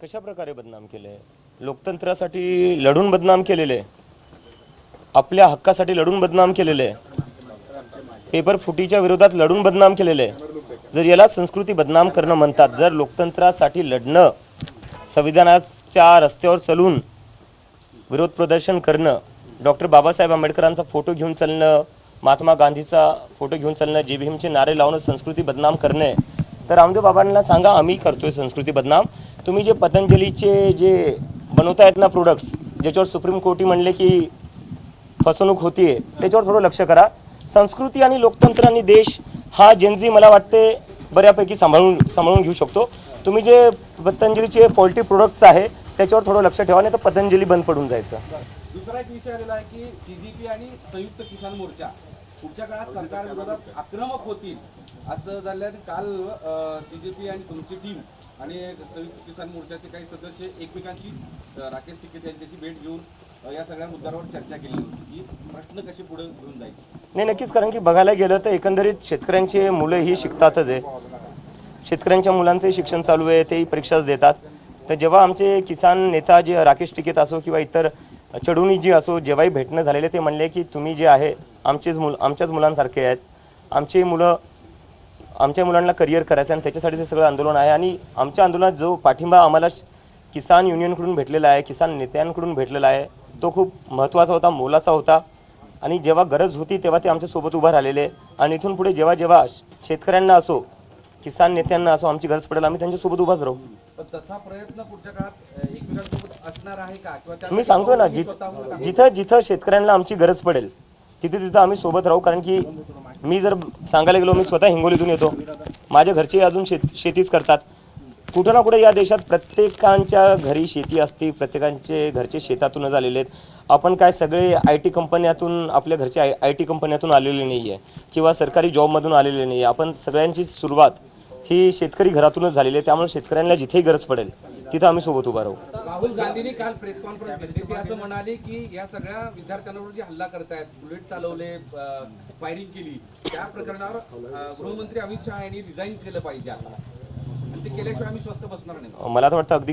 कशा प्रकारे बदनाम केले? लोकतंत्रासाठी लढून बदनाम केलेले, आपल्या हक्कासाठी लढून बदनाम केलेले, पेपर फुटीच्या विरोधात लढून बदनाम केलेले. जर याला संस्कृती बदनाम करणं म्हणतात, जर लोकतंत्रासाठी लढणं, संविधानाच्या रस्त्यावर चलून विरोध प्रदर्शन करणं, डॉक्टर बाबासाहेब आंबेडकरांचा फोटो घेऊन चालणं, महात्मा गांधीचा फोटो घेऊन चालणं, जे भीमचे नारे लावणं संस्कृती बदनाम करणे, तर रामदेव बाबांना सांगा आम्ही करतोय संस्कृती बदनाम. तुम्ही जे पतंजलीचे जे बनवतायत ना प्रोडक्ट्स, ज्याच्यावर सुप्रीम कोर्टी म्हणले की फसवणूक होतीये, त्याच्यावर थोडं लक्ष करा. संस्कृती आणि लोकतंत्र आणि देश हा जनजी मला वाटते बऱ्यापैकी सांभाळून घेऊ शकतो. तुम्ही जे पतंजलीचे फॉल्टी प्रोडक्ट्स आहे त्याच्यावर थोडं लक्ष ठेवा, नाही तर पतंजली बंद पडून जायचं. दुसरा एक विषय आलेला आहे की सीजीपी आणि संयुक्त किसान मोर्चा पुढच्या काळात सरकार विरोधात आक्रमक होतील असं झालं. काल सीजीपी आणि तुमची टीम आणि संयुक्त किसान मोर्चाचे काही सदस्य एकमेकांची राकेश टिकेत यांच्याशी भेट घेऊन या सगळ्या मुद्द्यांवर चर्चा केली होती की प्रश्न कसे पुढे घेऊन जाईल. नाही, नक्कीच. कारण की बघायला गेलं तर एकंदरीत शेतकऱ्यांचे मुलं ही शिकतातच आहे. शेतकऱ्यांच्या मुलांचे शिक्षण चालू आहे, तेही परीक्षाच देतात. तर जेव्हा आमचे किसान नेता जे राकेश टिकेत असो किंवा इतर चढुणी जी असो, जेव्हाही भेटणं झालेले ते म्हणले की तुम्ही जे आहे आमच्याच मुलांसारखे आहेत. आमच्या मुलांना करिअर करायचं आणि त्याच्यासाठी ते सगळं आंदोलन आहे. आणि आमच्या आंदोलनात जो पाठिंबा आम्हाला किसान युनियनकडून भेटलेला आहे, किसान नेत्यांकडून भेटलेला आहे, तो खूप महत्त्वाचा होता, मोलाचा होता. आणि जेव्हा गरज होती तेव्हा ते आमच्यासोबत उभा राहिलेले. आणि इथून पुढे जेव्हा शेतकऱ्यांना असो, किसान नेत्यांना असो, आमची गरज पडेल आम्ही त्यांच्यासोबत उभाच राहू. तसा प्रयत्न पुढच्या काळात एकमेकांसोबत असणार आहे का? किंवा मी सांगतो ना, जिथं शेतकऱ्यांना आमची गरज पडेल तिथं आम्ही सोबत राहू. कारण की मी जर सांगायला गेलो, मी स्वतः हिंगोलीतून येतो, माझ्या घरचे अजून शेतीच करतात. कुठं ना कुठे या देशात प्रत्येकांच्या घरी शेती असते, प्रत्येकांचे घरचे शेतातूनच झालेले आहेत. आपण काय सगळे IT कंपन्यातून, आपल्या घरच्या IT कंपन्यातून आलेले नाही आहे किंवा सरकारी जॉबमधून आलेले नाही आहे. आपण सगळ्यांची सुरुवात ही शेतकरी घरातूनच झालेली आहे. त्यामुळे शेतकऱ्यांना जिथेही गरज पडेल तिथं आम्ही सोबत उभा राहू. राहुल गांधींनी काल प्रेस कॉन्फरन्स घेतली, ते असं म्हणाले की या सगळ्या विद्यार्थ्यांवर जे हल्ला करतायत, बुलेट चालवले, फायरिंग केली, त्या प्रकरणावर गृहमंत्री अमित शहा यांनी रिझाईन केलं पाहिजे. आणि ते केल्याशिवाय आम्ही स्वस्थ बसणार नाही. मला तर वाटतं अगदी